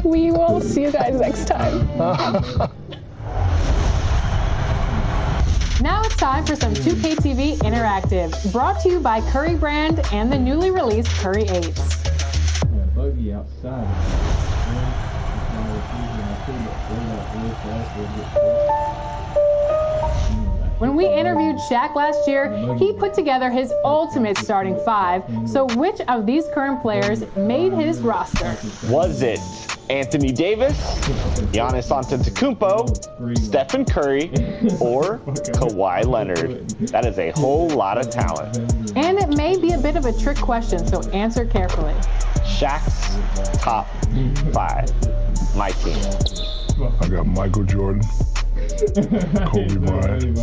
We will see you guys next time. Now it's time for some 2KTV Interactive, brought to you by Curry Brand and the newly released Curry 8s. Buggy outside. When we interviewed Shaq last year, he put together his ultimate starting five. So which of these current players made his roster? Was it Anthony Davis, Giannis Antetokounmpo, Stephen Curry, or Kawhi Leonard? That is a whole lot of talent. And it may be a bit of a trick question, so answer carefully. Shaq's top five. My team. I got Michael Jordan, Kobe Bryant,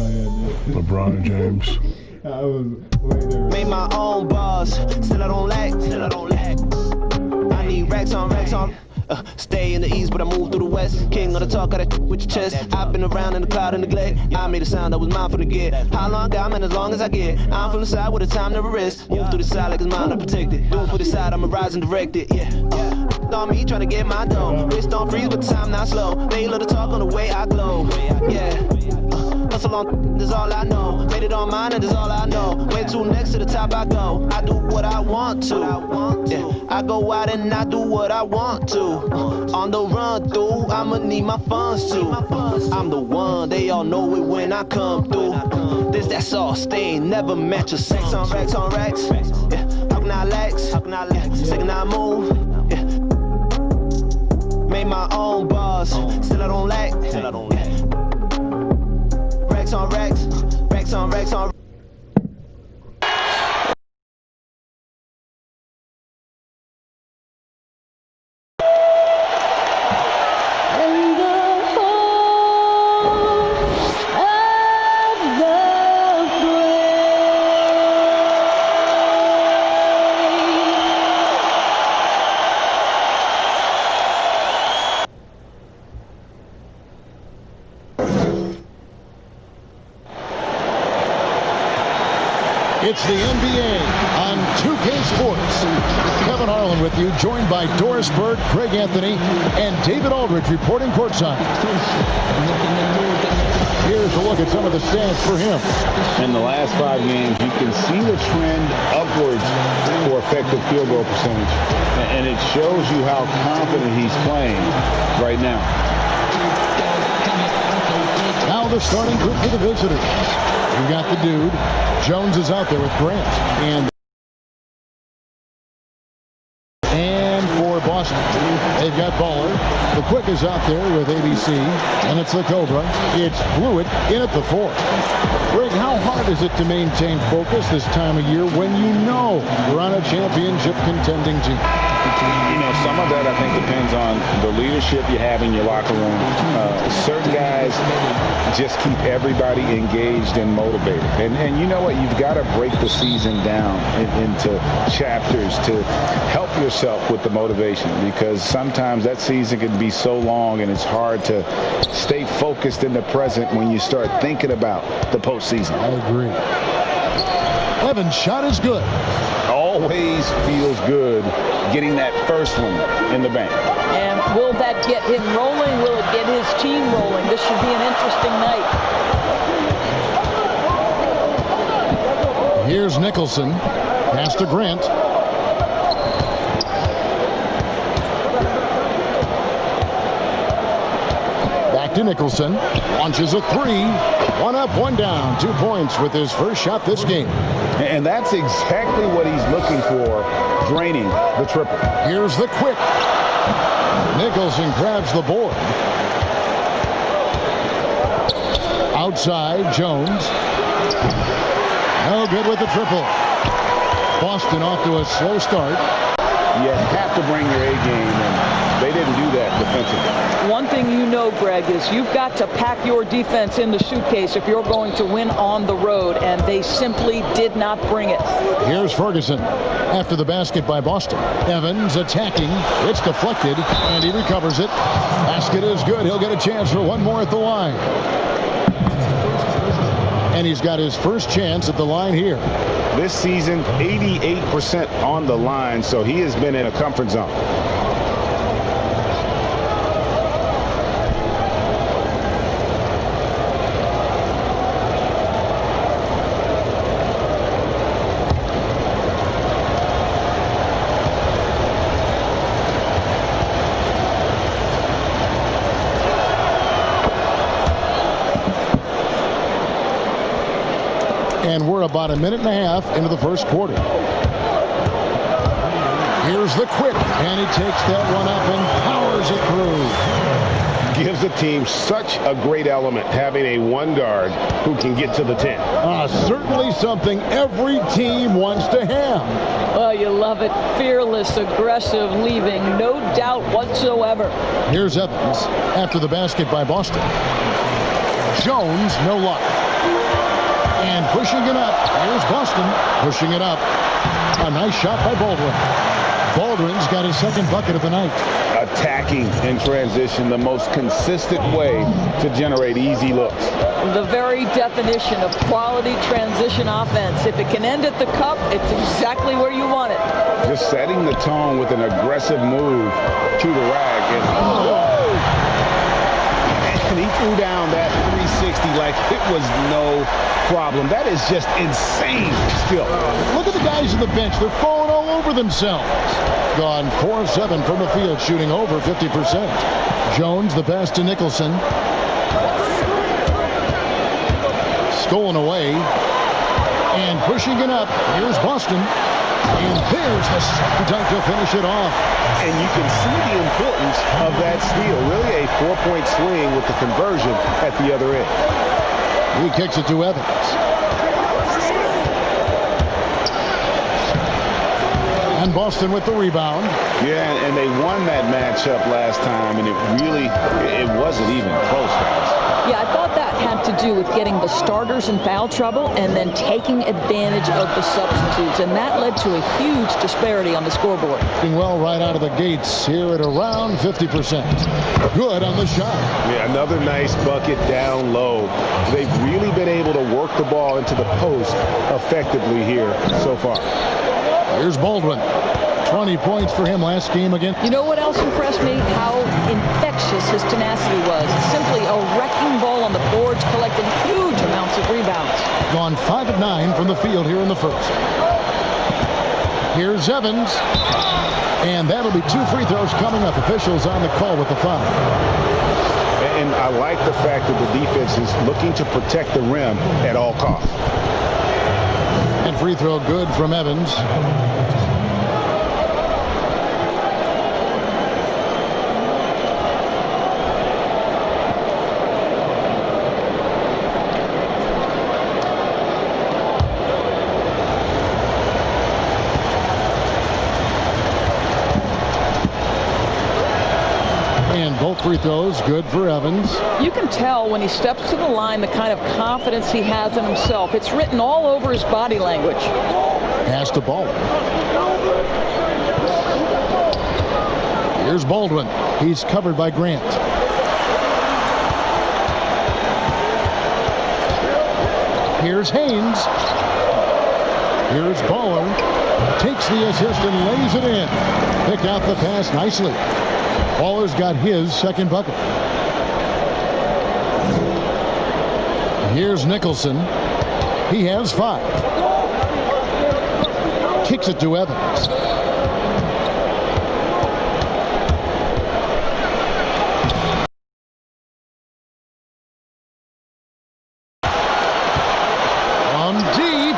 LeBron James. Made my own bars, still I don't lack, I need racks on. Stay in the east, but I move through the west. King of the talk, got that with your chest. I've been around in the cloud and neglect. I made a sound that was mine from the get. How long I'm in as long as I get. I'm from the side with the time never rest. Move through the side like it's mine, I protect it. Do it for the side, I'ma rise and direct it, yeah. On me trying to get my dough. Wrist don't freeze, but the time not slow. They love to talk on the way I glow, yeah. Hustle on, that's all I know. Made it on mine and that's all I know. Way too next to the top I go. I do what I want to. Yeah. I go out and I do what I want to. On the run through, I'ma need my funds too. I'm the one, they all know it when I come through. That's all, stay, never match a sex on racks on racks. Yeah. How can I lax? Second I move. Yeah. Made my own bars, still I don't lack. Racks on racks, racks on racks on. It's the NBA on 2K Sports. Kevin Harlan with you, joined by Doris Bird, Greg Anthony, and David Aldridge reporting courtside. Here's a look at some of the stats for him. In the last 5 games, you can see the trend upwards for effective field goal percentage. And it shows you how confident he's playing right now. Now the starting group for the visitors. We've got the dude. Jones is out there with Grant. And for Boston, they've got Baller. The Quick is out there with ABC. And it's the Cobra. It's Blewett in at the 4. Greg, how hard is it to maintain focus this time of year when you know you're on a championship contending team? You know, some of that I think depends on the leadership you have in your locker room. Certain guys just keep everybody engaged and motivated. And you know what? You've got to break the season down into chapters to help yourself with the motivation, because sometimes that season can be so long and it's hard to stay focused in the present when you start thinking about the postseason. I agree. Evans' shot is good. Always feels good getting that first one in the bank. And will that get him rolling? Will it get his team rolling? This should be an interesting night. Here's Nicholson. Pass to Grant. Back to Nicholson. Launches a 3. 1 up, 1 down. 2 points with his first shot this game. And that's exactly what he's looking for, draining the triple. Here's the Quick. Nicholson grabs the board. Outside, Jones. No good with the triple. Boston off to a slow start. You have to bring your A game, and they didn't do that defensively. One thing you know, Greg, is you've got to pack your defense in the suitcase if you're going to win on the road, and they simply did not bring it. Here's Ferguson after the basket by Boston. Evans attacking. It's deflected, and he recovers it. Basket is good. He'll get a chance for one more at the line. And he's got his first chance at the line here. This season, 88% on the line, so he has been in a comfort zone. And we're about a minute and a half into the first quarter. Here's the quick, and he takes that one up and powers it through. Gives the team such a great element having a one guard who can get to the 10. Certainly something every team wants to have. Oh, you love it. Fearless, aggressive, leaving no doubt whatsoever. Here's Evans after the basket by Boston. Jones, no luck. And pushing it up. Here's Boston pushing it up. A nice shot by Baldwin. Baldwin's got his second bucket of the night. Attacking in transition, the most consistent way to generate easy looks. The very definition of quality transition offense. If it can end at the cup, it's exactly where you want it. Just setting the tone with an aggressive move to the rack. And he threw down that 360 like it was no problem. That is just insane still. Look at the guys on the bench. They're falling all over themselves. Gone 4-7 from the field, shooting over 50%. Jones, the pass to Nicholson. Stolen away. And pushing it up. Here's Boston. And there's the dunk to finish it off. And you can see the importance of that steal. Really a 4-point swing with the conversion at the other end. He kicks it to Evans. And Boston with the rebound. Yeah, and they won that matchup last time, and it wasn't even close, guys. Yeah, I thought that had to do with getting the starters in foul trouble and then taking advantage of the substitutes, and that led to a huge disparity on the scoreboard. Doing well right out of the gates here at around 50%. Good on the shot. Yeah, another nice bucket down low. They've really been able to work the ball into the post effectively here so far. Here's Baldwin. 20 points for him last game again. You know what else impressed me? How infectious his tenacity was. Simply a wrecking ball on the boards, collecting huge amounts of rebounds. Gone 5 of 9 from the field here in the first. Here's Evans. And that'll be 2 free throws coming up. Officials on the call with the foul. And I like the fact that the defense is looking to protect the rim at all costs. And free throw good from Evans. Both free throws good for Evans. You can tell when he steps to the line the kind of confidence he has in himself. It's written all over his body language. Pass to Baldwin. Here's Baldwin. He's covered by Grant. Here's Haynes. Here's Baller. Takes the assist and lays it in. Picked out the pass nicely. Baller's got his second bucket. Here's Nicholson. He has 5. Kicks it to Evans. On deep.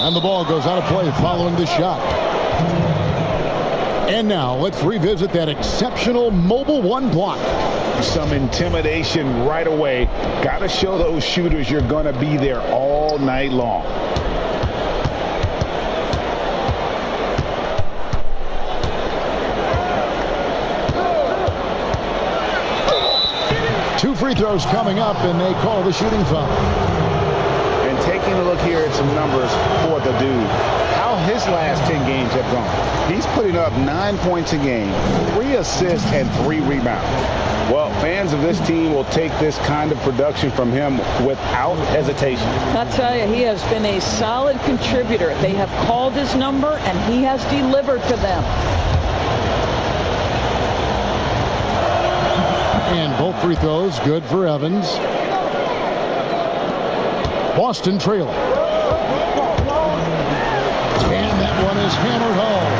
And the ball goes out of play following the shot. And now let's revisit that exceptional mobile one block. Some intimidation right away. Got to show those shooters you're going to be there all night long. Two free throws coming up, and they call the shooting foul. And taking a look here at some numbers for the dude. How his last 10 games have gone. He's putting up 9 points a game, 3 assists, and 3 rebounds. Well, fans of this team will take this kind of production from him without hesitation. I'll tell you, he has been a solid contributor. They have called his number, and he has delivered to them. And both free throws good for Evans. Boston trailing. And that one is hammered home.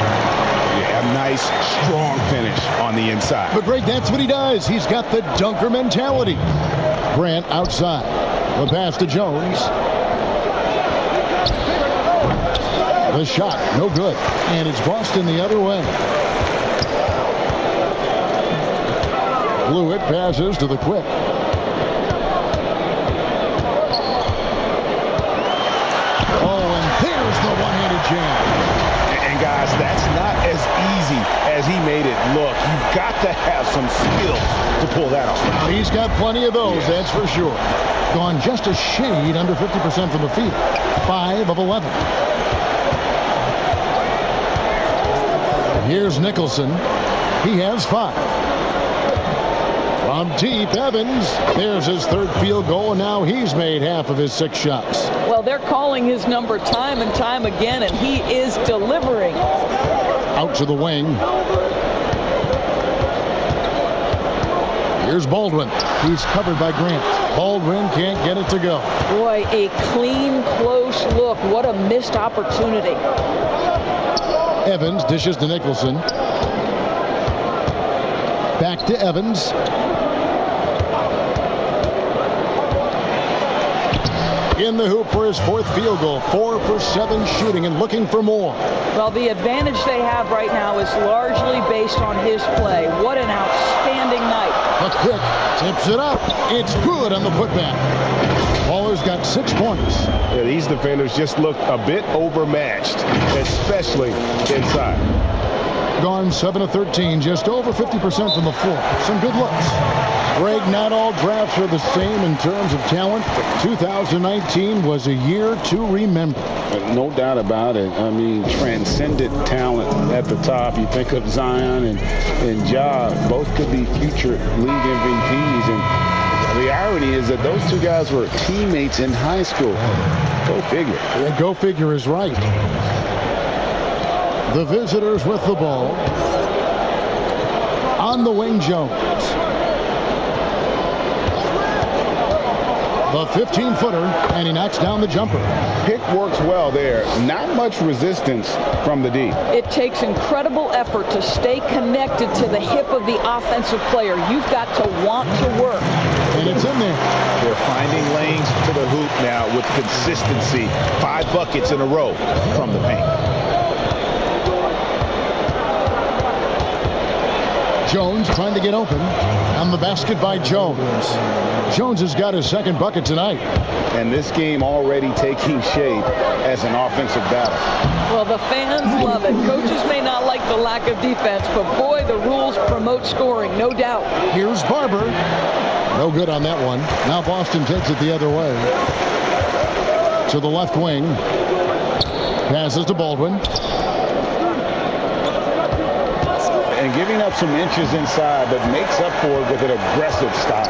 Yeah, nice, strong finish on the inside. But Greg, that's what he does. He's got the dunker mentality. Grant outside. The pass to Jones. The shot, no good. And it's Boston the other way. Blewett passes to the Quick. Oh, and there's the one-handed jam. And guys, that's not as easy as he made it look. You've got to have some skill to pull that off. He's got plenty of those, that's for sure. Gone just a shade under 50% from the field. 5 of 11. Here's Nicholson. He has 5. From deep, Evans. There's his 3rd field goal, and now he's made half of his 6 shots. Well, they're calling his number time and time again, and he is delivering. Out to the wing. Here's Baldwin. He's covered by Grant. Baldwin can't get it to go. Boy, a clean, close look. What a missed opportunity. Evans dishes to Nicholson. Back to Evans. In the hoop for his 4th field goal. 4 for 7 shooting and looking for more. Well, the advantage they have right now is largely based on his play. What an outstanding night. A Quick tips it up. It's good on the putback. Baller's got 6 points. Yeah, these defenders just look a bit overmatched, especially inside. Gone 7 of 13, just over 50% from the floor. Some good looks. Greg, not all drafts are the same in terms of talent. 2019 was a year to remember. No doubt about it. I mean, transcendent talent at the top. You think of Zion and Ja, both could be future league MVPs. And the irony is that those 2 guys were teammates in high school. Go figure. Yeah, go figure is right. The visitors with the ball. On the wing, Jones. The 15-footer, and he knocks down the jumper. Pick works well there. Not much resistance from the D. It takes incredible effort to stay connected to the hip of the offensive player. You've got to want to work. And it's in there. They're finding lanes to the hoop now with consistency. 5 buckets in a row from the paint. Jones trying to get open. On the basket by Jones. Jones has got his 2nd bucket tonight. And this game already taking shape as an offensive battle. Well, the fans love it. Coaches may not like the lack of defense, but boy, the rules promote scoring, no doubt. Here's Barber. No good on that one. Now Boston takes it the other way. To the left wing. Passes to Baldwin. And giving up some inches inside, but makes up for it with an aggressive style.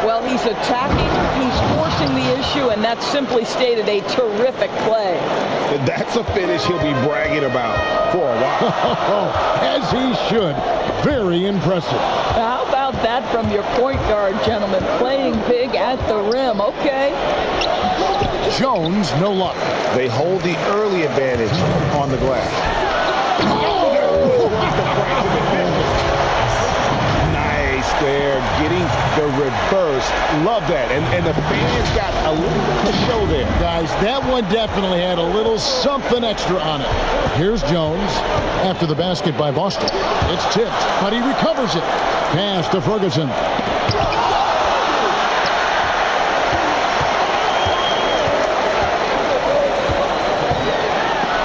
Well, he's attacking, he's forcing the issue, and that's simply stated a terrific play. That's a finish he'll be bragging about for a while. As he should. Very impressive. How about that from your point guard, gentlemen? Playing big at the rim. Okay. Jones, no luck. They hold the early advantage on the glass. Nice there, getting the reverse. Love that. And the fans got a little bit of a show there. Guys, that one definitely had a little something extra on it. Here's Jones after the basket by Boston. It's tipped, but he recovers it. Pass to Ferguson.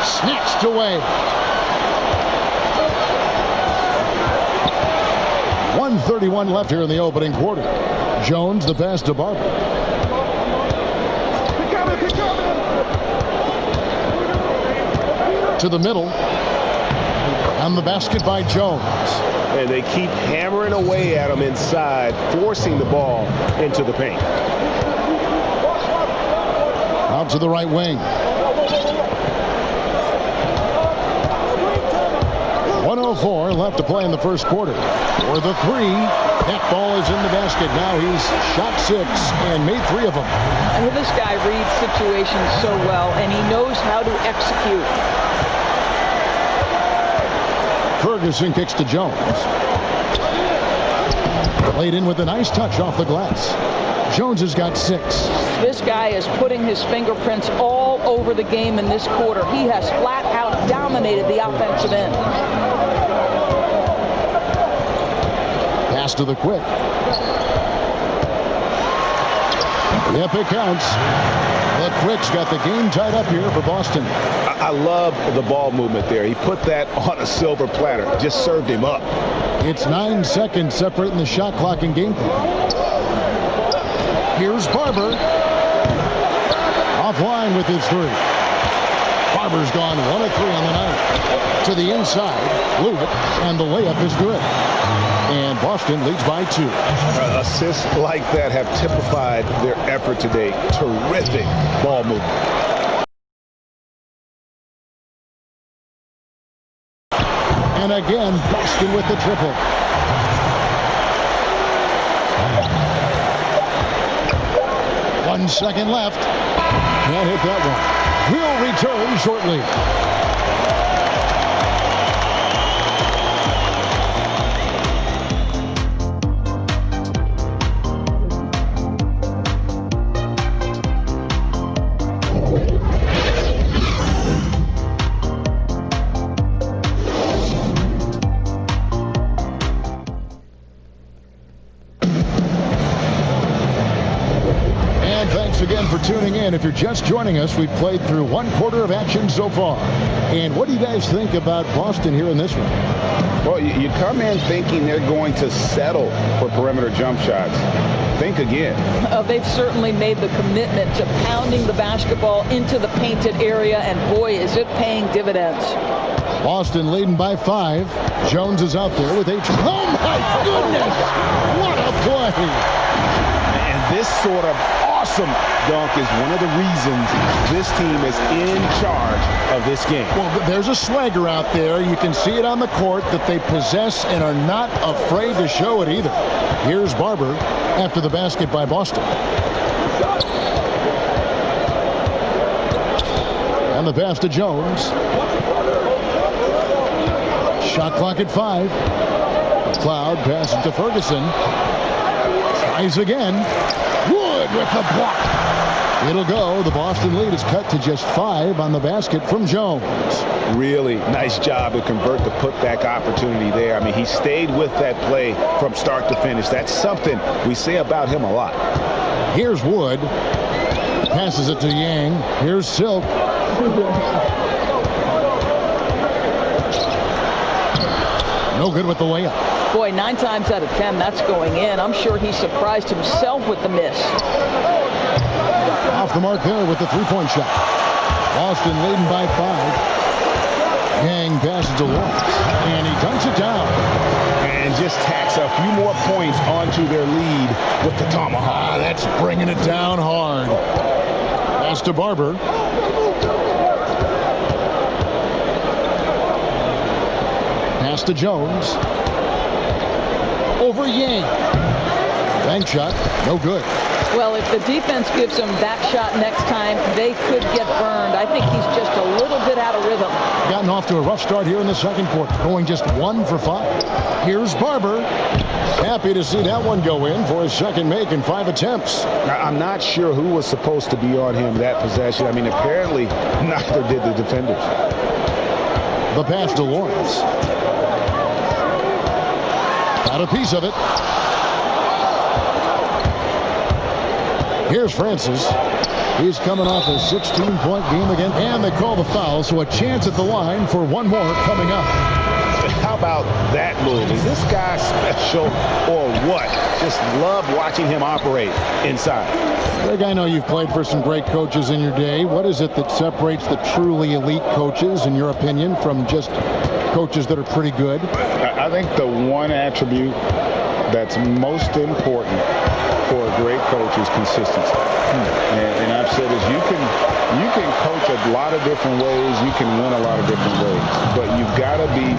Snatched away. 1:31 left here in the opening quarter. Jones, the pass to Barber. To the middle. On the basket by Jones. And they keep hammering away at him inside, forcing the ball into the paint. Out to the right wing. 1:04 left to play in the first quarter. For the 3, that ball is in the basket. Now he's shot 6 and made 3 of them. I mean, this guy reads situations so well, and he knows how to execute. Ferguson kicks to Jones. Played in with a nice touch off the glass. Jones has got 6. This guy is putting his fingerprints all over the game in this quarter. He has flat out dominated the offensive end. Pass to the Quick. Yep, it counts. The Quick's got the game tied up here for Boston. I love the ball movement there. He put that on a silver platter. Just served him up. It's 9 seconds separating the shot clock and game clock. Here's Barber. Offline with his 3. Barber's gone 1 of 3 on the night. To the inside. Lewitt, and the layup is good. And Boston leads by 2. Assists like that have typified their effort today. Terrific ball movement. And again, Boston with the triple. One second left. Can't hit that one. We'll return shortly. Again for tuning in. If you're just joining us, we've played through 1 quarter of action so far. And what do you guys think about Boston here in this one? Well, you come in thinking they're going to settle for perimeter jump shots. Think again. They've certainly made the commitment to pounding the basketball into the painted area, and boy, is it paying dividends. Boston leading by 5. Jones is out there with 8. Oh my goodness! What a play! And this sort of awesome dunk is one of the reasons this team is in charge of this game. Well, there's a swagger out there. You can see it on the court that they possess and are not afraid to show it either. Here's Barber after the basket by Boston. And the pass to Jones. Shot clock at 5. Cloud passes to Ferguson. Tries again. Wood with the block. It'll go. The Boston lead is cut to just 5 on the basket from Jones. Really nice job to convert the putback opportunity there. I mean, he stayed with that play from start to finish. That's something we say about him a lot. Here's Wood. Passes it to Yang. Here's Silk. No good with the layup. Boy, 9 times out of 10, that's going in. I'm sure he surprised himself with the miss. Off the mark there with the 3-point shot. Boston leading by 5. Yang passes to Lawrence, and he dunks it down. And just tacks a few more points onto their lead with the tomahawk. That's bringing it down hard. Pass to Barber. Pass to Jones. Over Yang. Bank shot, no good. Well, if the defense gives him that shot next time, they could get burned. I think he's just a little bit out of rhythm. Gotten off to a rough start here in the second quarter, going just 1 for 5. Here's Barber. Happy to see that one go in for his second make in 5 attempts. I'm not sure who was supposed to be on him that possession. I mean, apparently neither did the defenders. The pass to Lawrence. Got a piece of it. Here's Francis. He's coming off a 16-point game again. And they call the foul, so a chance at the line for one more coming up. How about that move? Is this guy special or what? Just love watching him operate inside. Greg, I know you've played for some great coaches in your day. What is it that separates the truly elite coaches, in your opinion, from just coaches that are pretty good? I think the one attribute that's most important for a great coach is consistency. And I've said is you can coach a lot of different ways, you can win a lot of different ways, but you've got to be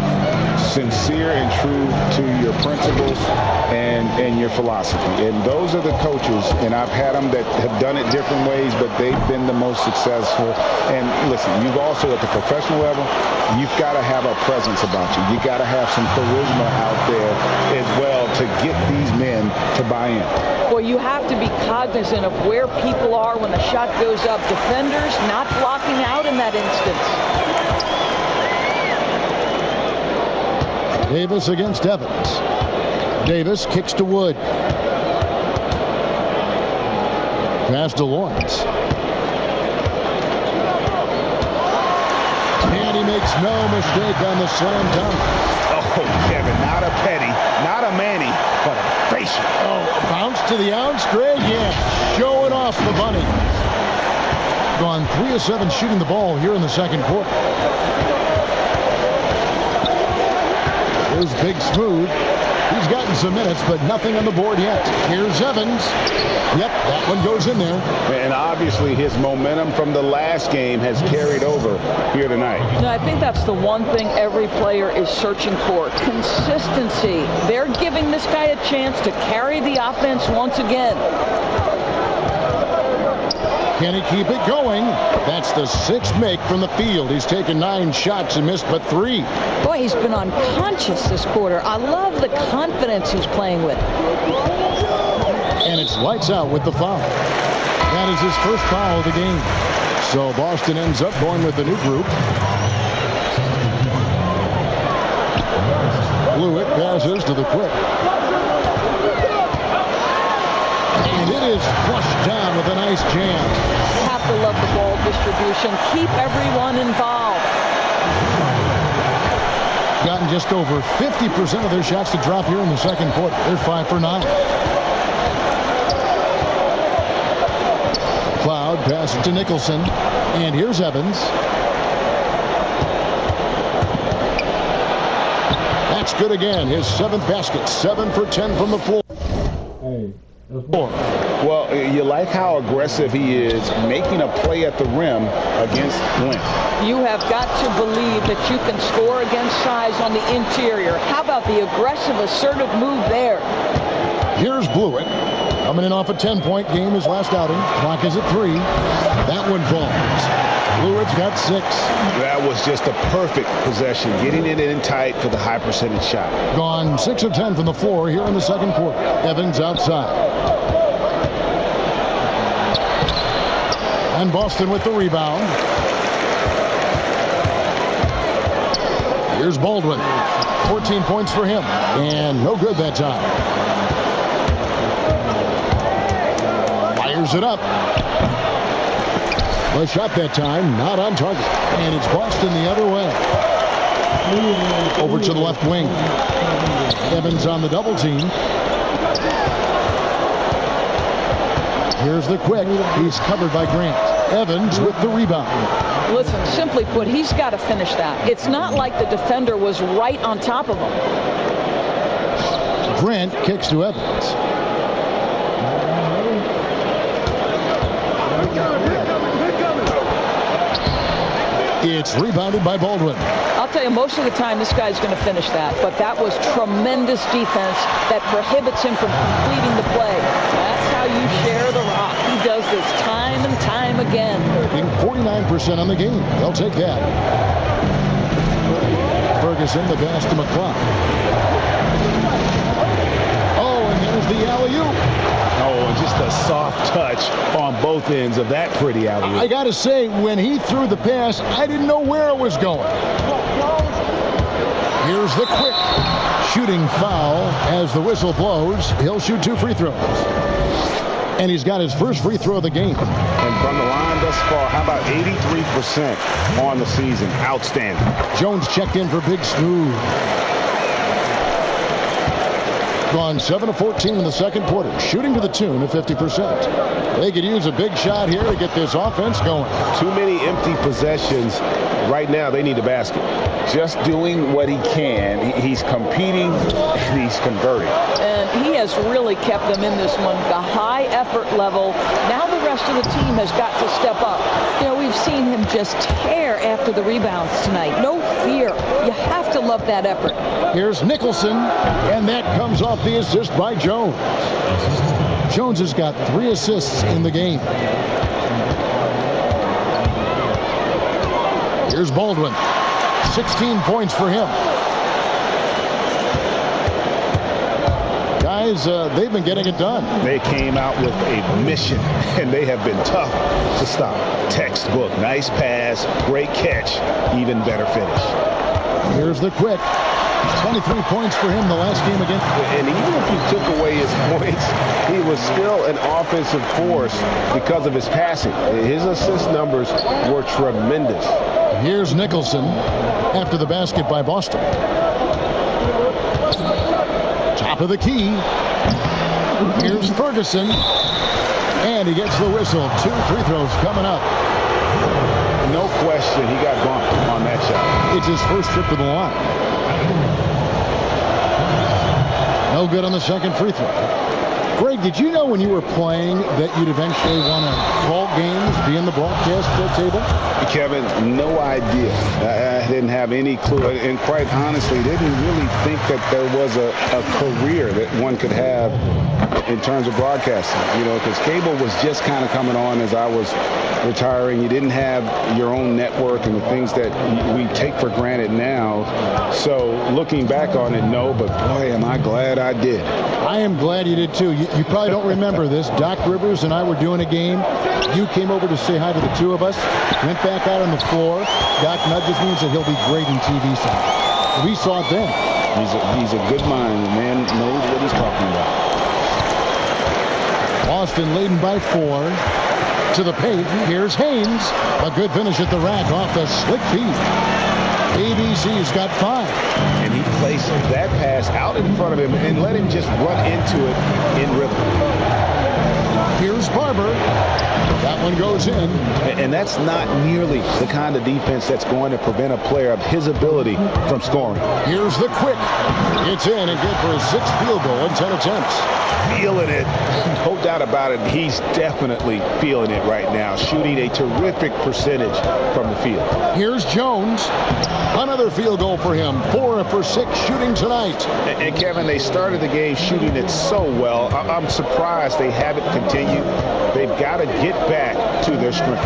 sincere and true to your principles and your philosophy. And those are the coaches, and I've had them that have done it different ways, but they've been the most successful. And listen, you've also at the professional level, you've got to have a presence about you. You got to have some charisma out there as well to get these men to buy in. Well, Boy, you have to be cognizant of where people are when the shot goes up. Defenders not blocking out in that instance. Davis against Evans. Davis kicks to Wood. Pass to Lawrence. And he makes no mistake on the slam dunk. Oh, Kevin, not a Petty, not a Manny, but a facial. Oh, bounce to the ounce, Greg. Yeah, showing off the bunny. Gone 3 of 7 shooting the ball here in the second quarter. Here's Big Smooth. He's gotten some minutes, but nothing on the board yet. Here's Evans. Yep, that one goes in there. And obviously his momentum from the last game has carried over here tonight. I think that's the one thing every player is searching for. Consistency. They're giving this guy a chance to carry the offense once again. Can he keep it going? That's the 6th make from the field. He's taken 9 shots and missed but 3. Boy, he's been unconscious this quarter. I love the confidence he's playing with. And it's lights out with the foul. That is his first foul of the game. So Boston ends up going with a new group. Blewett passes to the Quick. And it is flushed down with a nice jam. You have to love the ball distribution. Keep everyone involved. Gotten just over 50% of their shots to drop here in the second quarter. They're 5 for 9. Cloud passes to Nicholson. And here's Evans. That's good again. His 7th basket. 7 for 10 from the floor. Well, you like how aggressive he is making a play at the rim against Flint. You have got to believe that you can score against size on the interior. How about the aggressive, assertive move there? Here's Blewett. Coming in off a 10-point game his last outing. Clock is at 3. That one falls. Blewett's got 6. That was just a perfect possession, getting it in tight for the high percentage shot. Gone 6 of 10 from the floor here in the second quarter. Evans outside. And Boston with the rebound. Here's Baldwin. 14 points for him. And no good that time. Fires it up. The shot that time, not on target. And it's Boston the other way. Over to the left wing. Evans on the double team. Here's the Quick. He's covered by Grant. Evans with the rebound. Listen, simply put, he's got to finish that. It's not like the defender was right on top of him. Grant kicks to Evans. It's rebounded by Baldwin. I'll tell you, most of the time this guy's going to finish that, but that was tremendous defense that prohibits him from completing the play. That's how you share the rock. He does this time and time again. 49% on the game. They'll take that. Ferguson, the pass to McCloud. Oh, and there's the alley-oop. Oh, and just a soft touch on both ends of that pretty alley-oop. I got to say, when he threw the pass, I didn't know where it was going. Here's the Quick. Shooting foul as the whistle blows. He'll shoot 2 free throws. And he's got his first free throw of the game. And from the line thus far, how about 83% on the season? Outstanding. Jones checked in for Big Smooth. Gone 7 of 14 in the second quarter, shooting to the tune of 50%. They could use a big shot here to get this offense going. Too many empty possessions. Right now, they need a basket. Just doing what he can. He's competing, he's converting. And he has really kept them in this one. The high effort level. Now the rest of the team has got to step up. You know, we've seen him just tear after the rebounds tonight. No fear. You have to love that effort. Here's Nicholson, and that comes off the assist by Jones. Jones has got 3 assists in the game. Here's Baldwin. 16 points for him. Guys guys, they've been getting it done. They came out with a mission, and they have been tough to stop. Textbook, nice pass, great catch, even better finish. Here's the quick. 23 points for him the last game again. And even if you took away his points, he was still an offensive force because of his passing. His assist numbers were tremendous. Here's Nicholson after the basket by Boston. Top of the key. Here's Ferguson. And he gets the whistle. 2 free throws coming up. No question, he got bumped on that shot. It's his first trip to the line. No good on the second free throw. Greg, did you know when you were playing that you'd eventually want to call games, be in the broadcast table? Kevin, no idea. I didn't have any clue. And quite honestly, didn't really think that there was a career that one could have in terms of broadcasting. You know, because cable was just kind of coming on as I was retiring. You didn't have your own network and the things that we take for granted now. So looking back on it, no, but boy, am I glad I did. I am glad you did too. You probably don't remember this. Doc Rivers and I were doing a game. You came over to say hi to the two of us. Went back out on the floor. Doc nudges me and said he'll be great in TV someday. We saw it then. He's a good mind. The man knows what he's talking about. Boston leading by 4. To the paint. Here's Haynes. A good finish at the rack off the slick feed. ABC's got 5. And he placed that pass out in front of him and let him just run into it in rhythm. Here's Barber. That one goes in. And that's not nearly the kind of defense that's going to prevent a player of his ability from scoring. Here's the quick. It's in and good for his 6th field goal in 10 attempts. Feeling it. No doubt about it. He's definitely feeling it right now. Shooting a terrific percentage from the field. Here's Jones. Another field goal for him. 4 for 6 shooting tonight. And Kevin, they started the game shooting it so well. I'm surprised they haven't continued. They've got to get back to their strength.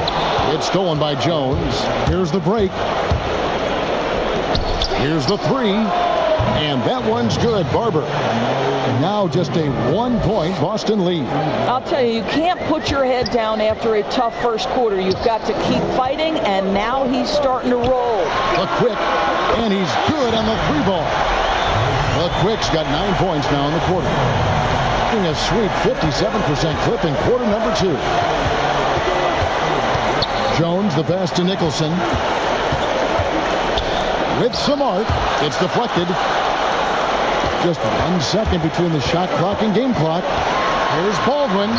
It's stolen by Jones. Here's the break. Here's the 3. And that one's good. Barber. Now just a 1-point Boston lead. I'll tell you, you can't put your head down after a tough first quarter. You've got to keep fighting, and now he's starting to roll. The quick, and he's good on the 3-ball. The quick's got 9 points now in the quarter. In a sweet 57% clip in quarter number 2. Jones, the pass to Nicholson. With some art, it's deflected. Just 1 second between the shot clock and game clock. Here's Baldwin,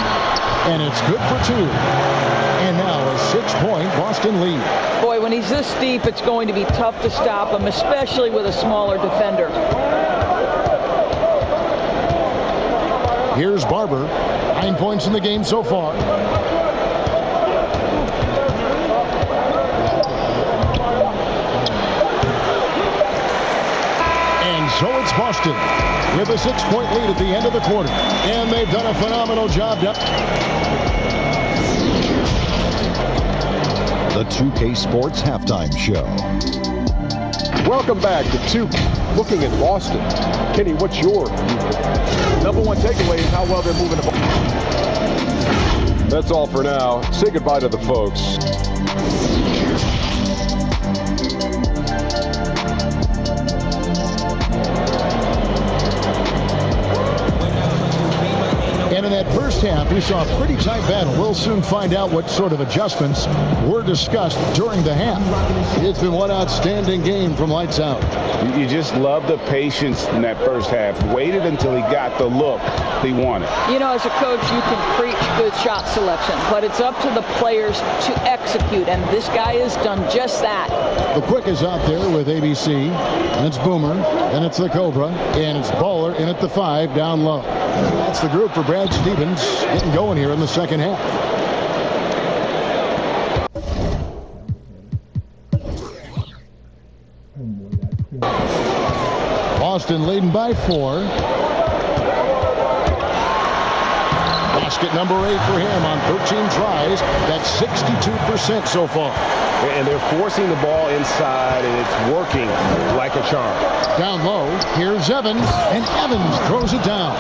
and it's good for 2. And now a 6-point Boston lead. Boy, when he's this deep, it's going to be tough to stop him, especially with a smaller defender. Here's Barber. 9 points in the game so far. So it's Boston with a 6-point lead at the end of the quarter. And they've done a phenomenal job. The 2K Sports Halftime Show. Welcome back to 2K. Looking at Boston. Kenny, what's your number one takeaway is how well they're moving the ball. That's all for now. Say goodbye to the folks. And in that first half, we saw a pretty tight battle. We'll soon find out what sort of adjustments were discussed during the half. It's been one outstanding game from lights out. You just love the patience in that first half. Waited until he got the look he wanted. You know, as a coach, you can preach good shot selection, but it's up to the players to execute, and this guy has done just that. The quick is out there with ABC, and it's Boomer, and it's the Cobra, and it's Baller in at the 5 down low. That's the group for Brad Stevens getting going here in the second half. Boston leading by 4. Basket number 8 for him on 13 tries. That's 62% so far. And they're forcing the ball inside, and it's working like a charm. Down low, here's Evans, and Evans throws it down.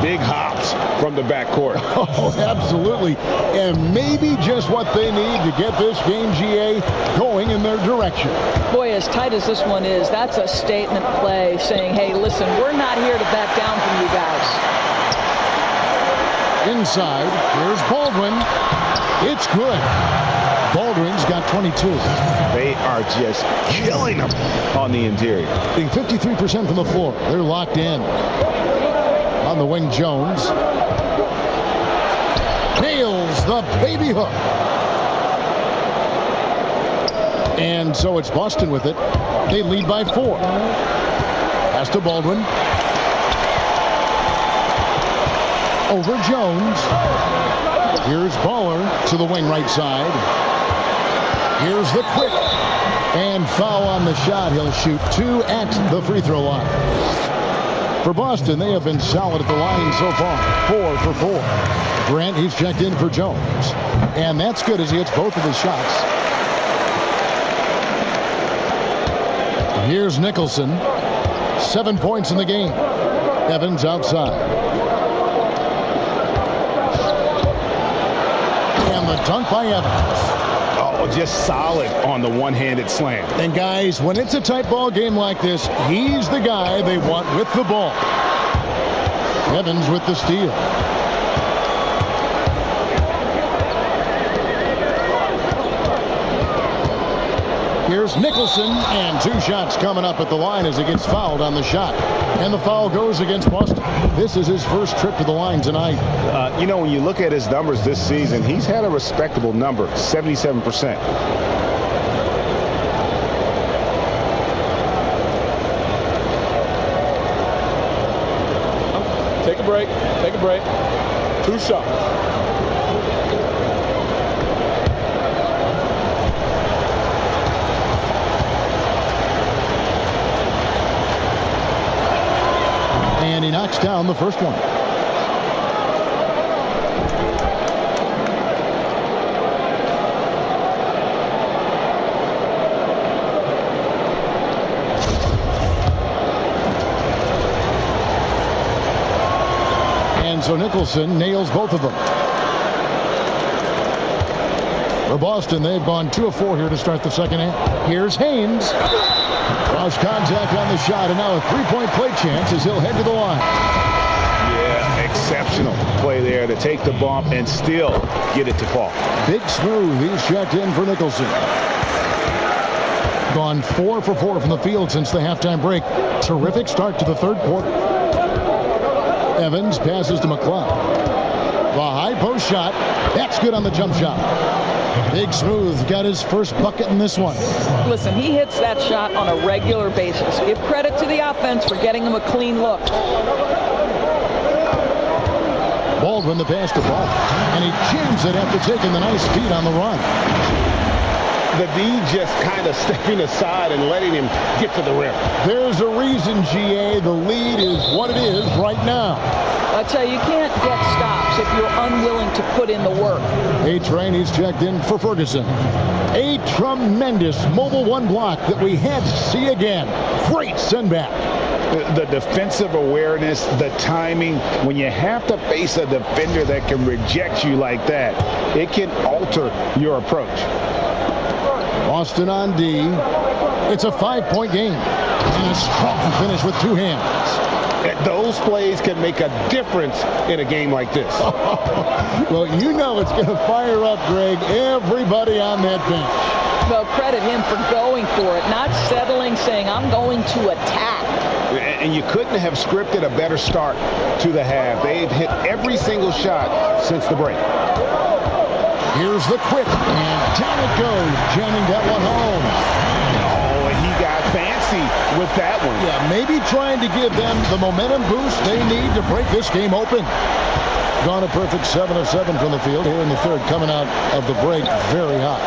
Big hops from the backcourt. Oh, absolutely. And maybe just what they need to get this game, GA, going in their direction. Boy, as tight as this one is, that's a statement play saying, hey, listen, we're not here to back down from you guys. Inside, here's Baldwin. It's good. Baldwin's got 22. They are just killing them on the interior. Being 53% from the floor. They're locked in. On the wing, Jones. Nails the baby hook. And so it's Boston with it. They lead by 4. Pass to Baldwin. Over Jones. Here's Baller to the wing right side. Here's the quick. And foul on the shot. He'll shoot 2 at the free throw line. For Boston, they have been solid at the line so far. 4 for 4. Grant, he's checked in for Jones. And that's good as he hits both of his shots. Here's Nicholson. 7 points in the game. Evans outside. And the dunk by Evans. Oh, just solid on the one-handed slam. And guys, when it's a tight ball game like this, he's the guy they want with the ball. Evans with the steal. Here's Nicholson, and 2 shots coming up at the line as he gets fouled on the shot. And the foul goes against Boston. This is his first trip to the line tonight. You know, when you look at his numbers this season, he's had a respectable number, 77%. Take a break. Take a break. 2 shots. And he knocks down the first one. And so Nicholson nails both of them. For Boston, they've gone 2 of 4 here to start the second half. Here's Haynes. Lost contact on the shot, and now a 3-point play chance as he'll head to the line. Yeah, exceptional play there to take the bump and still get it to fall. Big Smooth, he's checked in for Nicholson. Gone 4 for 4 from the field since the halftime break. Terrific start to the third quarter. Evans passes to McCloud. The high post shot. That's good on the jump shot. Big Smooth got his first bucket in this one. Listen, he hits that shot on a regular basis. Give credit to the offense for getting him a clean look. Baldwin the pass to Ball. And he jams it after taking the nice feed on the run. The D just kind of stepping aside and letting him get to the rim. There's a reason, GA. The lead is what it is right now. I tell you, you can't get stops if you're unwilling to put in the work. A-Train, he's checked in for Ferguson. A tremendous mobile 1 block that we had to see again. Great send back. The defensive awareness, the timing, when you have to face a defender that can reject you like that, it can alter your approach. Boston on D. It's a 5-point game. And a strong finish with 2 hands. Those plays can make a difference in a game like this. Well, you know it's going to fire up, Greg, everybody on that bench. Well, credit him for going for it, not settling, saying, I'm going to attack. And you couldn't have scripted a better start to the half. They've hit every single shot since the break. Here's the quick, and down it goes, jamming that one home. Oh, and he got fancy with that one. Yeah, maybe trying to give them the momentum boost they need to break this game open. Gone a perfect 7 of 7 from the field here in the third, coming out of the break very hot.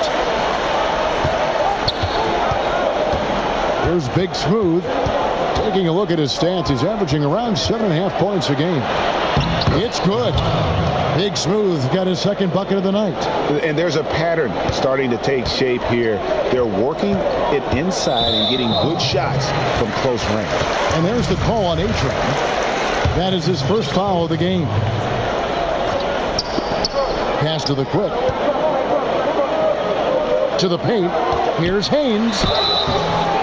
Here's Big Smooth. Taking a look at his stats, he's averaging around 7.5 points a game. It's good. Big Smooth got his second bucket of the night. And there's a pattern starting to take shape here. They're working it inside and getting good shots from close range. And there's the call on A-Train. That is his first foul of the game. Pass to the quick. To the paint. Here's Haynes.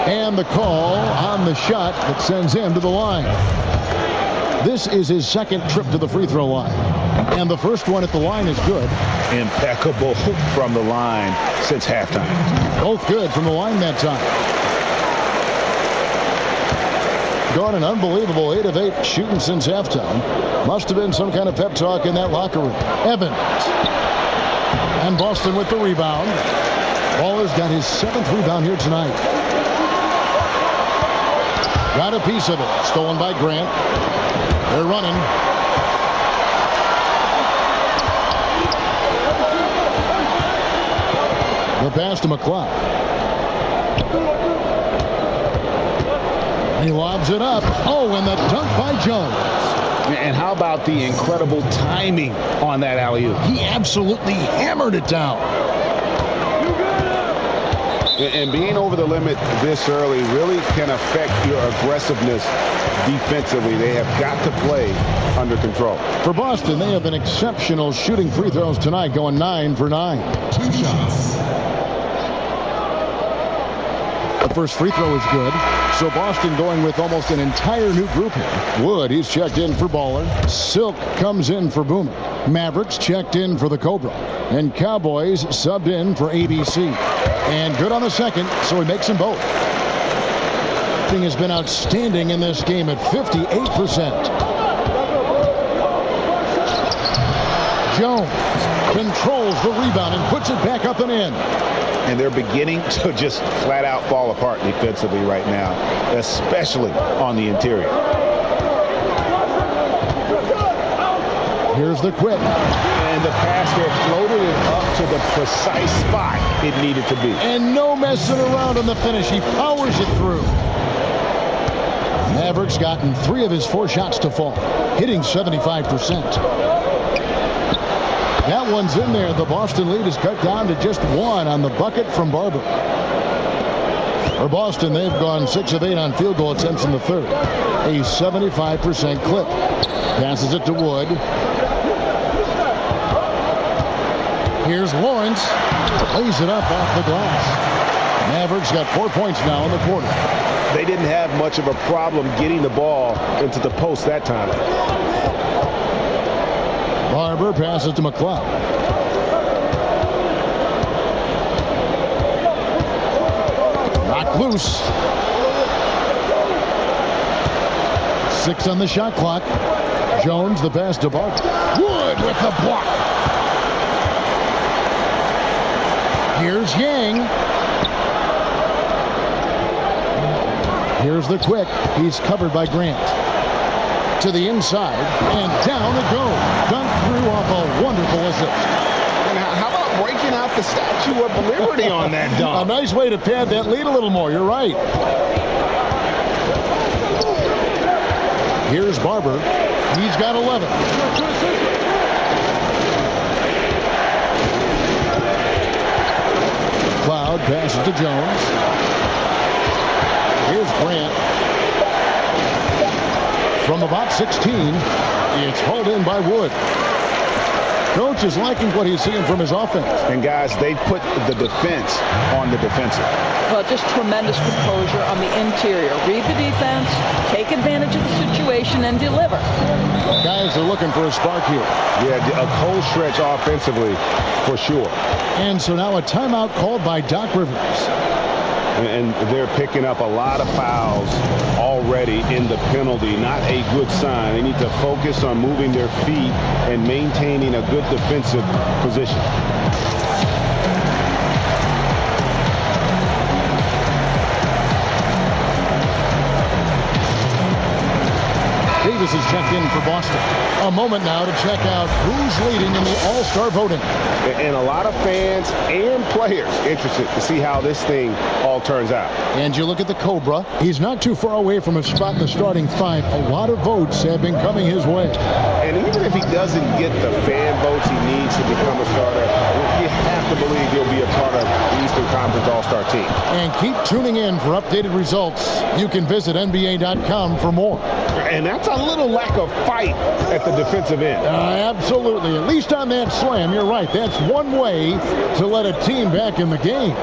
And the call on the shot that sends him to the line. This is his second trip to the free throw line. And the first one at the line is good. Impeccable from the line since halftime. Both good from the line that time. Gone an unbelievable 8 of 8 shooting since halftime. Must have been some kind of pep talk in that locker room. Evans. And Boston with the rebound. Baller's got his 7th rebound here tonight. Got a piece of it. Stolen by Grant. They're running. The pass to McCloud. He lobs it up. Oh, and the dunk by Jones. And how about the incredible timing on that alley-oop? He absolutely hammered it down. And being over the limit this early really can affect your aggressiveness defensively. They have got to play under control. For Boston, they have been exceptional shooting free throws tonight, going 9 for 9. 2 shots. The first free throw is good. So Boston going with almost an entire new group here. Wood, he's checked in for Baller. Silk comes in for Boomer. Mavericks checked in for the Cobra. And Cowboys subbed in for ABC. And good on the second, so he makes them both. Thing has been outstanding in this game at 58%. Jones controls the rebound and puts it back up and in. And they're beginning to just flat out fall apart defensively right now, especially on the interior. Here's the quick. And the pass there floated it up to the precise spot it needed to be. And no messing around on the finish. He powers it through. Mavericks gotten 3 of his 4 shots to fall, hitting 75%. That one's in there. The Boston lead is cut down to just 1 on the bucket from Barber. For Boston, they've gone 6 of 8 on field goal attempts in the third. A 75% clip. Passes it to Wood. Here's Lawrence. Lays it up off the glass. Mavericks got 4 points now in the quarter. They didn't have much of a problem getting the ball into the post that time. Barber passes to McCloud. Knocked loose. 6 on the shot clock. Jones the pass to Barber. Wood with the block. Here's Yang. Here's the quick. He's covered by Grant. To the inside, and down it goes. Dunk through off a wonderful assist. And how about breaking out the Statue of Liberty on that dunk? A nice way to pad that lead a little more. You're right. Here's Barber. He's got 11. Cloud passes to Jones. Here's Grant. From about 16, it's hauled in by Wood. Coach is liking what he's seeing from his offense. And guys, they put the defense on the defensive. Well, just tremendous composure on the interior. Read the defense, take advantage of the situation, and deliver. Guys are looking for a spark here. Yeah, a cold stretch offensively for sure. And so now a timeout called by Doc Rivers. And they're picking up a lot of fouls already in the penalty. Not a good sign. They need to focus on moving their feet and maintaining a good defensive position. Davis is checked in for Boston. A moment now to check out who's leading in the All-Star voting. And a lot of fans and players interested to see how this thing all all turns out. And you look at the Cobra. He's not too far away from a spot in the starting five. A lot of votes have been coming his way. And even if he doesn't get the fan votes he needs to become a starter, you have to believe he'll be a part of the Eastern Conference All-Star team. And keep tuning in for updated results. You can visit NBA.com for more. And that's a little lack of fight at the defensive end. Absolutely. At least on that slam, you're right. That's one way to let a team back in the game.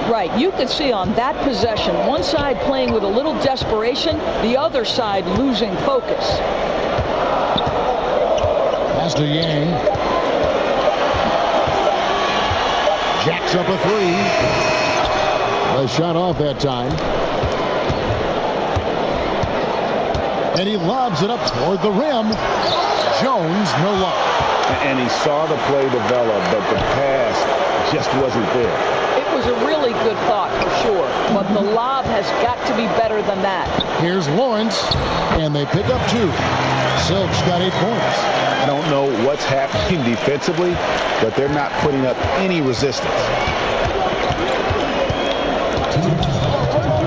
Right. You could see on that possession, one side playing with a little desperation, the other side losing focus. Pass to Yang. Jacks up a three. A shot off that time. And he lobs it up toward the rim. Jones, no luck. And he saw the play develop, but the pass just wasn't there. It was a really good thought for sure, but the lob has got to be better than that. Here's Lawrence, and they pick up two. Silk's got 8 points. I don't know what's happening defensively, but they're not putting up any resistance.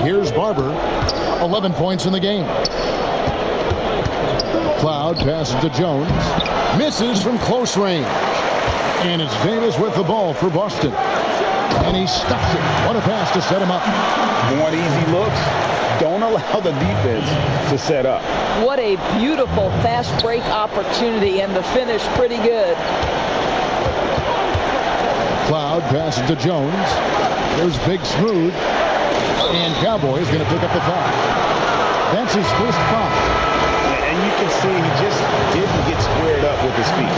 Here's Barber, 11 points in the game. Cloud passes to Jones. Misses from close range. And it's Davis with the ball for Boston. And he stuffs it. What a pass to set him up. Want easy looks? Don't allow the defense to set up. What a beautiful fast break opportunity, and the finish pretty good. Cloud passes to Jones. There's Big Smooth. And Cowboys going to pick up the foul. That's his first foul. And you can see he just didn't get squared up with his feet.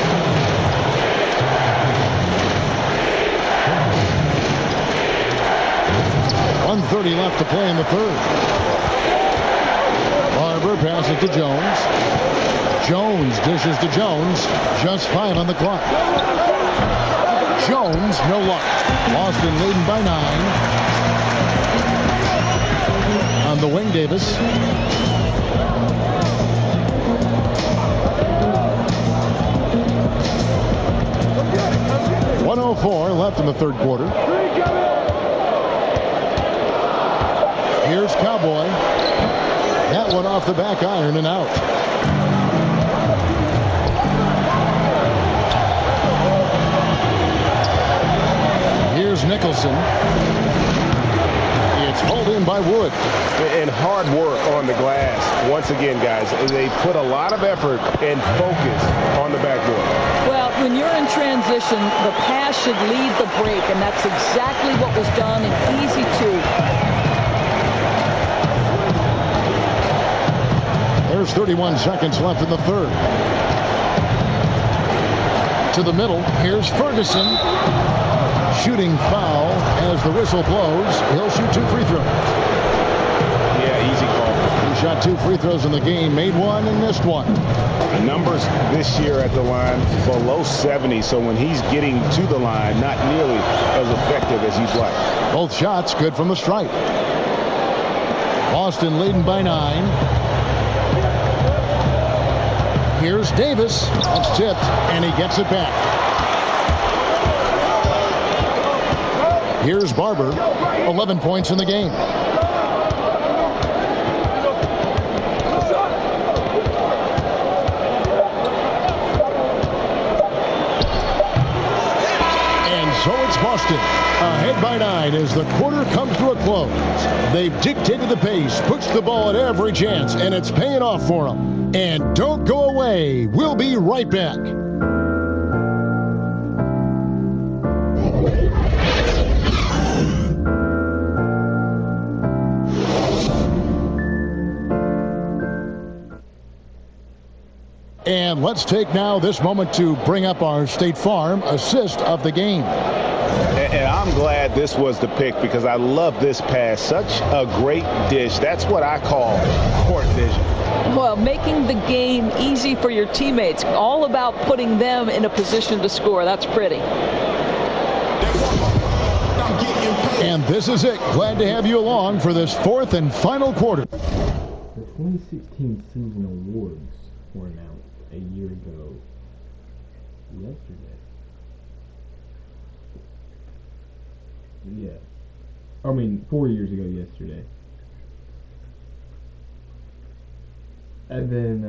.130 left to play in the third. Barber passes to Jones. Jones dishes to Jones. Just 5 on the clock. Jones, no luck. Boston leading by 9. On the wing, Davis. .104 left in the third quarter. Here's Cowboy. That one off the back iron and out. Here's Nicholson. It's hauled in by Wood. And hard work on the glass. Once again, guys, they put a lot of effort and focus on the backboard. Well, when you're in transition, the pass should lead the break, and that's exactly what was done in easy two. There's 31 seconds left in the third. To the middle. Here's Ferguson. Shooting foul as the whistle blows. He'll shoot 2 free throws. Yeah, easy call. He shot 2 free throws in the game. Made 1 and missed 1. The numbers this year at the line below 70. So when he's getting to the line, not nearly as effective as he'd like. Both shots good from the stripe. Boston leading by 9. Here's Davis. That's tipped, and he gets it back. Here's Barber. 11 points in the game. And so it's Boston. Ahead by 9 as the quarter comes to a close. They've dictated the pace, pushed the ball at every chance, and it's paying off for them. And don't go away. We'll be right back. And let's take now this moment to bring up our State Farm assist of the game. And I'm glad this was the pick because I love this pass. Such a great dish. That's what I call court vision. Well, making the game easy for your teammates. All about putting them in a position to score. That's pretty. And this is it. Glad to have you along for this fourth and final quarter. The 2016 season awards were announced a year ago yesterday. Yeah. I mean, 4 years ago yesterday. And then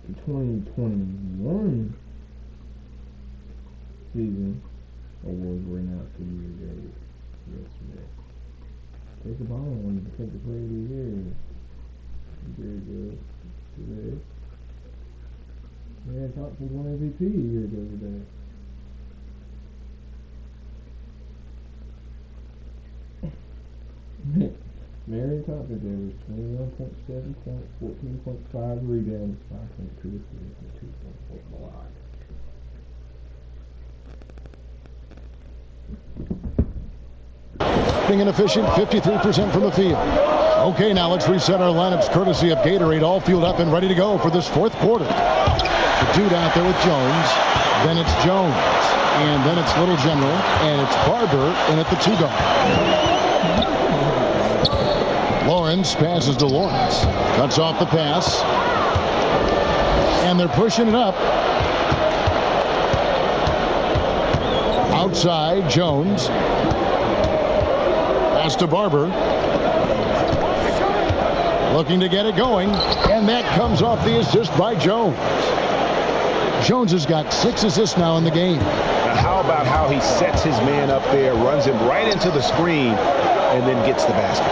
the 2021 season awards were announced a year ago yesterday. Take the ball wanted to take the player of the year. Very good today. Yeah, Thompson's won MVP a year ago today. Marion Thompson averaged 21.7 points, 14.5 rebounds, 5.2 assists, and 2.4 blocks. Being inefficient, 53% from the field. Okay, now let's reset our lineups courtesy of Gatorade, all fueled up and ready to go for this fourth quarter. The dude out there with Jones, then it's Jones, and then it's Little General, and it's Barber in at the 2 guard. Lawrence passes to Lawrence. Cuts off the pass. And they're pushing it up. Outside, Jones. Pass to Barber. Looking to get it going. And that comes off the assist by Jones. Jones has got 6 assists now in the game. Now how about how he sets his man up there, runs him right into the screen, and then gets the basket.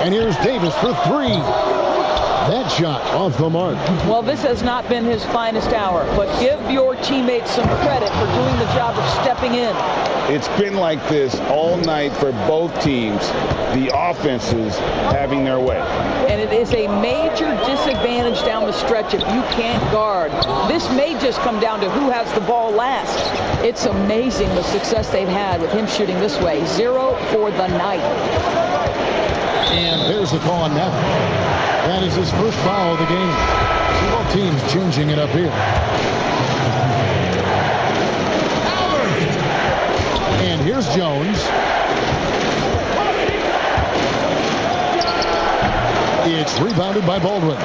And here's Davis for 3. That shot off the mark. Well, this has not been his finest hour, but give your teammates some credit for doing the job of stepping in. It's been like this all night for both teams. The offenses having their way. And it is a major disadvantage down the stretch if you can't guard. This may just come down to who has the ball last. It's amazing the success they've had with him shooting this way. 0 for the night. And there's the call on that. That is his first foul of the game. See both teams changing it up here. And here's Jones. It's rebounded by Baldwin.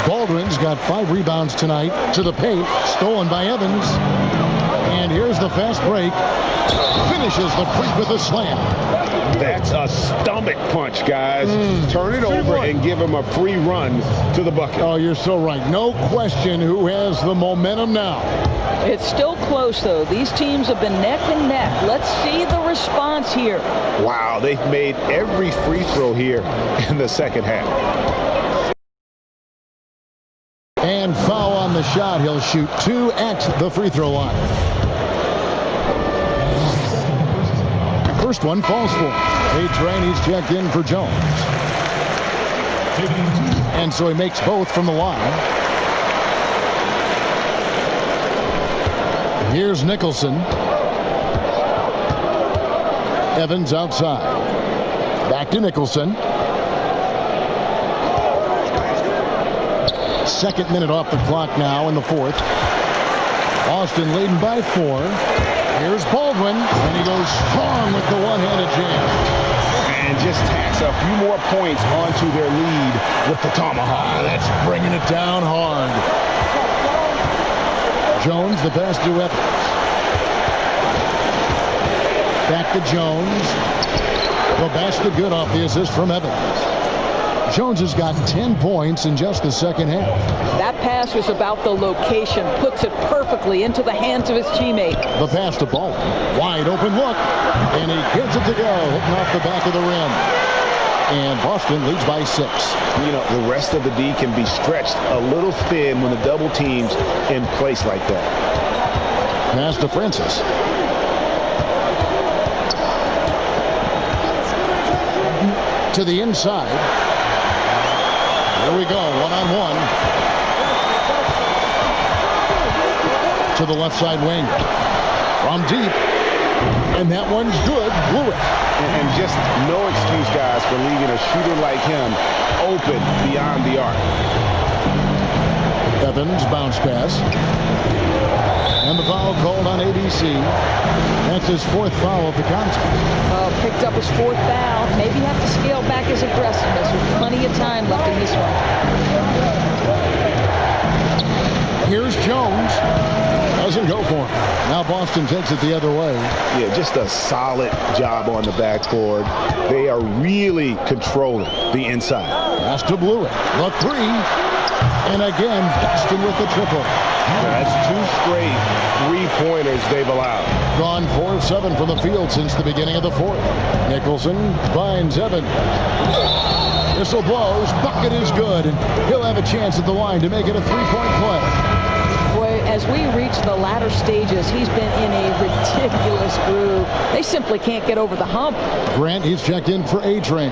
Baldwin's got 5 rebounds tonight to the paint. Stolen by Evans. And here's the fast break. Finishes the freak with a slam. That's a stomach punch, guys. Turn it over and give him a free run to the bucket. Oh, you're so right. No question who has the momentum now. It's still close, though. These teams have been neck and neck. Let's see the response here. Wow, they've made every free throw here in the second half. And foul on the shot. He'll shoot 2 at the free throw line. First one falls for him. Paige Rainey's checked in for Jones. And so he makes both from the line. Here's Nicholson. Evans outside. Back to Nicholson. Second minute off the clock now in the fourth. Austin leading by 4. Here's Baldwin, and he goes strong with the one-handed jam. And just tacks a few more points onto their lead with the tomahawk. That's bringing it down hard. Jones, the pass to Evans. Back to Jones. The basket good off the assist from Evans. Jones has got 10 points in just the second half. That pass was about the location. Puts it perfectly into the hands of his teammate. The pass to Baldwin. Wide open look. And he gets it to go. Hitting off the back of the rim. And Boston leads by 6. You know, the rest of the D can be stretched a little thin when the double team's in place like that. Pass to Francis. To the inside. Here we go, one-on-one. To the left side wing. From deep. And that one's good. Blew it. And just no excuse, guys, for leaving a shooter like him open beyond the arc. Evans, bounce pass. And the foul called on ABC. That's his 4th foul of the contest. Picked up his 4th foul. Maybe have to scale back his aggressiveness with plenty of time left in this one. Here's Jones. Doesn't go for him. Now Boston takes it the other way. Yeah, just a solid job on the backboard. They are really controlling the inside. Pass to Blewett. The three. And again, Boston with the triple. That's 2 straight three-pointers they've allowed. Gone 4-7 from the field since the beginning of the fourth. Nicholson finds Evans. Whistle blows. Bucket is good. And he'll have a chance at the line to make it a 3-point play. Boy, as we reach the latter stages, he's been in a ridiculous groove. They simply can't get over the hump. Grant, he's checked in for A-Train.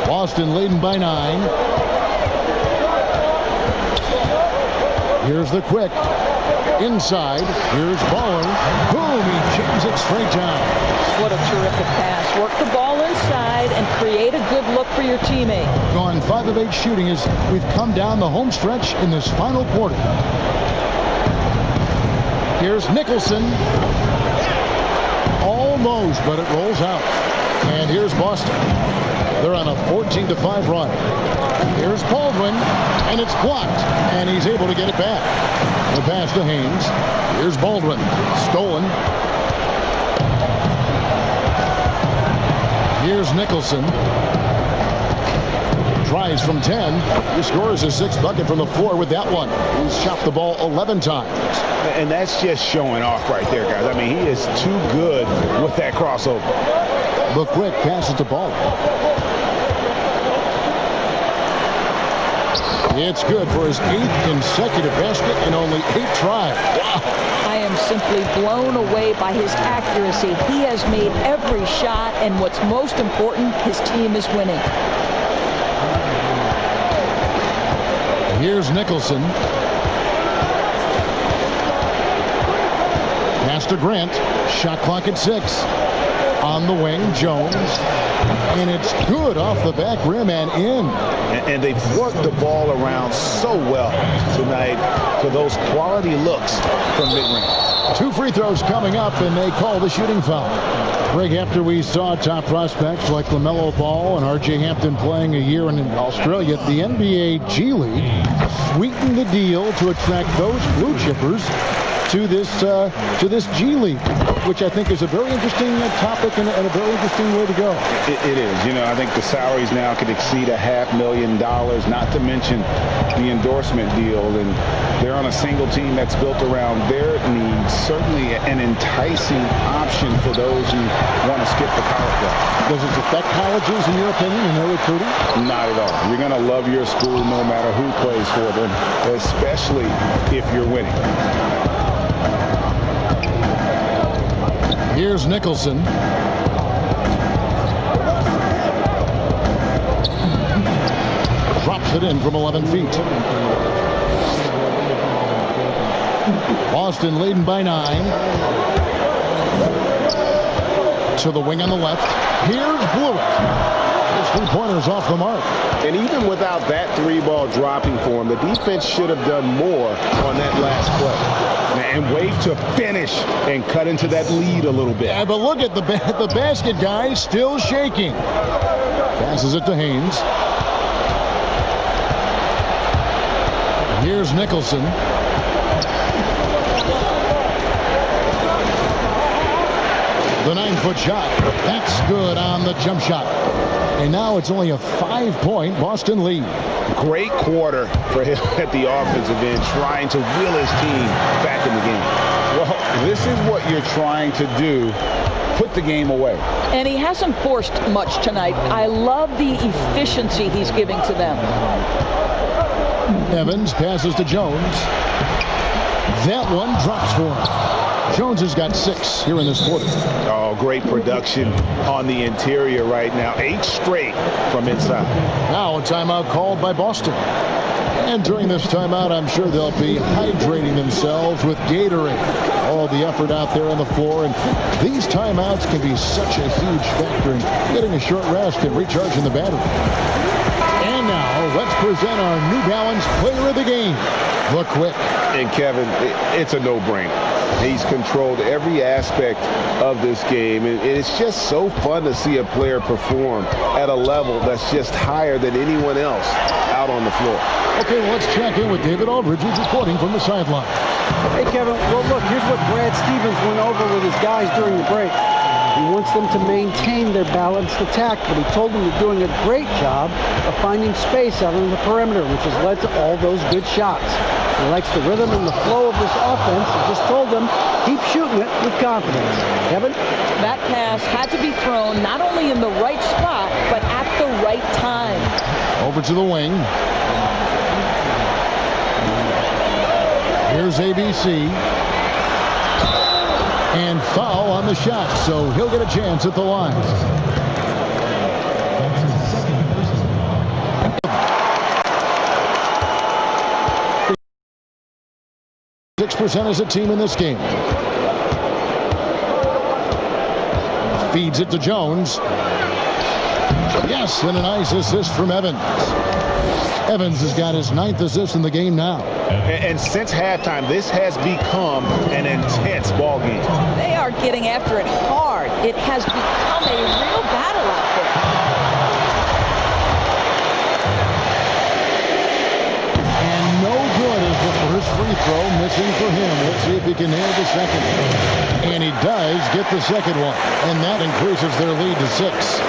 Boston leading by 9. Here's the quick. Inside. Here's Baller. Boom! He jams it straight down. What a terrific pass. Work the ball inside and create a good look for your teammate. Gone 5 of 8 shooting as we've come down the home stretch in this final quarter. Here's Nicholson. Almost, but it rolls out. And here's Boston. They're on a 14-5 run. Here's Baldwin, and it's blocked, and he's able to get it back. The pass to Haynes. Here's Baldwin. Stolen. Here's Nicholson. Tries from 10. He scores his 6th bucket from the floor with that one. He's shot the ball 11 times. And that's just showing off right there, guys. I mean, he is too good with that crossover. The quick passes to Baldwin. It's good for his 8th consecutive basket in only 8 tries. Wow. I am simply blown away by his accuracy. He has made every shot, and what's most important, his team is winning. Here's Nicholson. Pass to Grant. Shot clock at 6. On the wing, Jones. And it's good off the back rim and in. And they've worked the ball around so well tonight for those quality looks from mid-range. 2 free throws coming up, and they call the shooting foul. Greg, after we saw top prospects like LaMelo Ball and R.J. Hampton playing a year in Australia, the NBA G League sweetened the deal to attract those blue chippers to this G League, which I think is a very interesting topic and a very interesting way to go. It is. You know, I think the salaries now could exceed $500,000, not to mention the endorsement deal, and they're on a single team that's built around their needs. Certainly an enticing option for those who want to skip the college level. Does it affect colleges, in your opinion, in their recruiting? Not at all. You're going to love your school no matter who plays for them, especially if you're winning. Here's Nicholson. Drops it in from 11 feet. Boston leading by 9. To the wing on the left. Here's Blewett. His 3-pointers off the mark. And even without that 3-ball dropping for him, the defense should have done more on that last play. And wait to finish and cut into that lead a little bit. Yeah, but look at the basket, guys, still shaking. Passes it to Haynes. Here's Nicholson. The 9-foot shot. That's good on the jump shot. And now it's only a 5-point Boston lead. Great quarter for him at the offensive end, trying to will his team back in the game. Well, this is what you're trying to do. Put the game away. And he hasn't forced much tonight. I love the efficiency he's giving to them. Evans passes to Jones. That one drops for him. Jones has got 6 here in this quarter. Oh, great production on the interior right now. 8 straight from inside. Now a timeout called by Boston. And during this timeout, I'm sure they'll be hydrating themselves with Gatorade. All the effort out there on the floor. And these timeouts can be such a huge factor in getting a short rest and recharging the battery. And now, let's present our New Balance Player of the Game, the Quick. And Kevin, it's a no-brainer. He's controlled every aspect of this game, and it's just so fun to see a player perform at a level that's just higher than anyone else out on the floor. Okay, well, let's check in with David Aldridge, who's reporting from the sideline. Hey, Kevin, well, look, here's what Brad Stevens went over with his guys during the break. He wants them to maintain their balanced attack, but he told them they're doing a great job of finding space out on the perimeter, which has led to all those good shots. He likes the rhythm and the flow of this offense. He just told them, keep shooting it with confidence. Kevin? That pass had to be thrown not only in the right spot, but at the right time. Over to the wing. Here's ABC. And foul on the shot, so he'll get a chance at the line. 6% as a team in this game. Feeds it to Jones. Yes, and a nice assist from Evans. Evans has got his 9th assist in the game now. And since halftime, this has become an intense ball game. They are getting after it hard. It has become a real battle out there. And no good is the first free throw, missing for him. Let's see if he can nail the second. And he does get the second one. And that increases their lead to 6.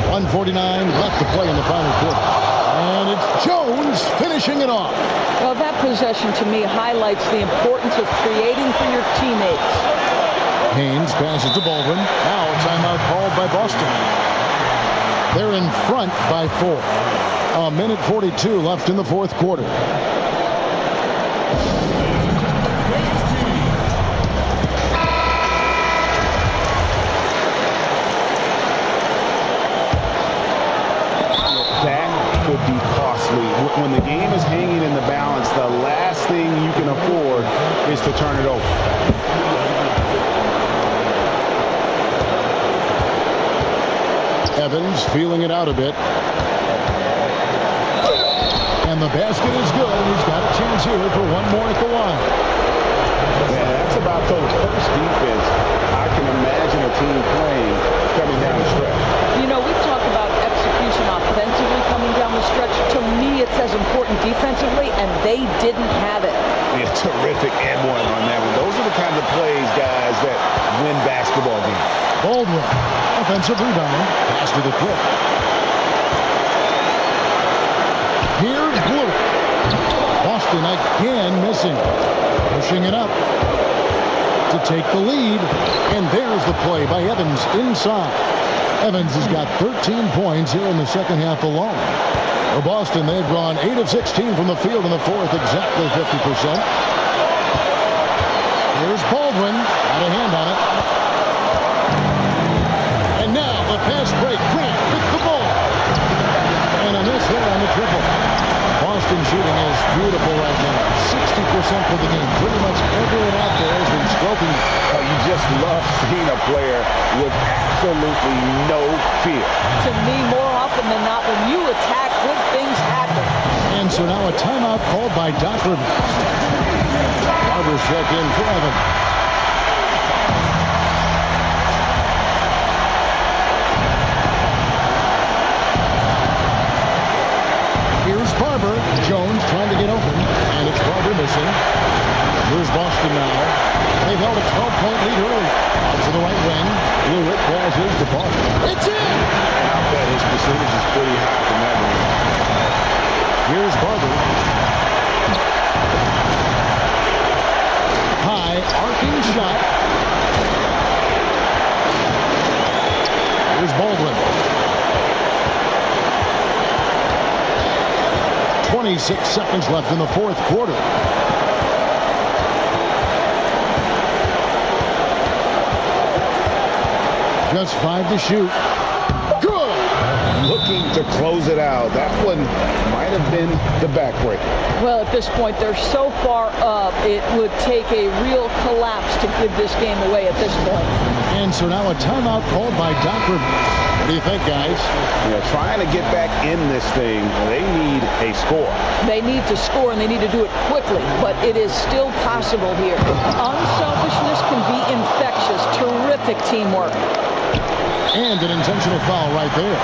1:49 left to play in the final quarter. And it's Jones finishing it off. Well, that possession to me highlights the importance of creating for your teammates. Haynes passes to Baldwin. Now a timeout called by Boston. They're in front by 4. 1:42 left in the fourth quarter. Could be costly. When the game is hanging in the balance, the last thing you can afford is to turn it over. Evans feeling it out a bit. And the basket is good, and he's got a chance here for one more at the line. Man, that's about the worst defense I can imagine a team playing coming down the stretch. You know, we've talked about execution offensively coming down the stretch. To me, it's as important defensively, and they didn't have it. Yeah, terrific and one on that one. Those are the kinds of plays, guys, that win basketball games. Baldwin, offensive rebound, pass to the Quick. Here's Blue. Boston again missing. Pushing it up to take the lead. And there's the play by Evans inside. Evans has got 13 points here in the second half alone. For Boston, they've gone 8 of 16 from the field in the fourth, exactly 50%. Here's Baldwin, got a hand on it. And now the fast break. Grant with the ball. And a miss there on the triple. Boston shooting is beautiful right now. 60% for the game. Pretty much everyone out there has been stroking. You just love seeing a player with absolutely no fear. To me, more often than not, when you attack, good things happen. And so now a timeout called by Doc Rivers. Barber's check in for Evans. Here's Barber. Jones trying to get open. And it's Barber missing. Here's Boston now. They've held a 12-point lead early. Out to the right wing. Lewitt passes to Boston. It's in! I bet his percentage is pretty high from that one. Here's Barber. High, arcing shot. Here's Baldwin. 26 seconds left in the fourth quarter. Just 5 to shoot. Good! looking to close it out. That one might have been the backbreaker. Well, at this point, they're so far up, it would take a real collapse to give this game away at this point. And so now a timeout called by Doc Rivers. What do you think, guys? Trying to get back in this thing, they need a score. They need to score, and they need to do it quickly, but it is still possible here. Unselfishness can be infectious. Terrific teamwork. And an intentional foul right there.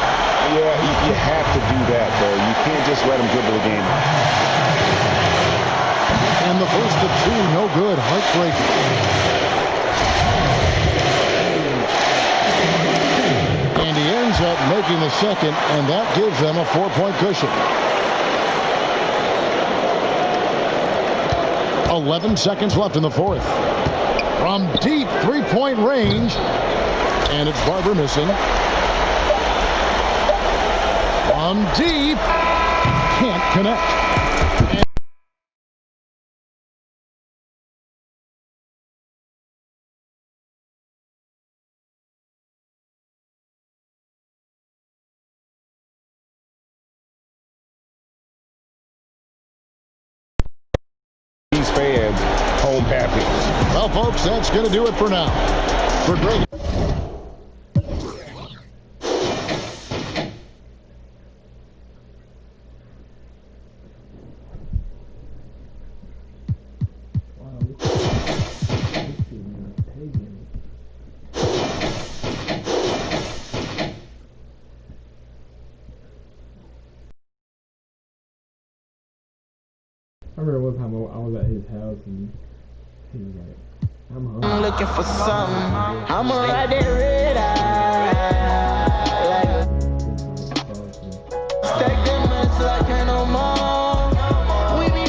Yeah, you have to do that, though. You can't just let them dribble the game out. And the first of two, no good. Heartbreaking. And he ends up making the second, and that gives them a 4-point cushion. 11 seconds left in the fourth. From deep three-point range. And it's Barber missing. From deep. Can't connect. These fans, home happy. Well, folks, that's going to do it for now. For Greg. I remember one time I was at his house and he was like, I'm hungry. I'm looking for something. I'm a ride that red eye. Stack them until I can't no more. We be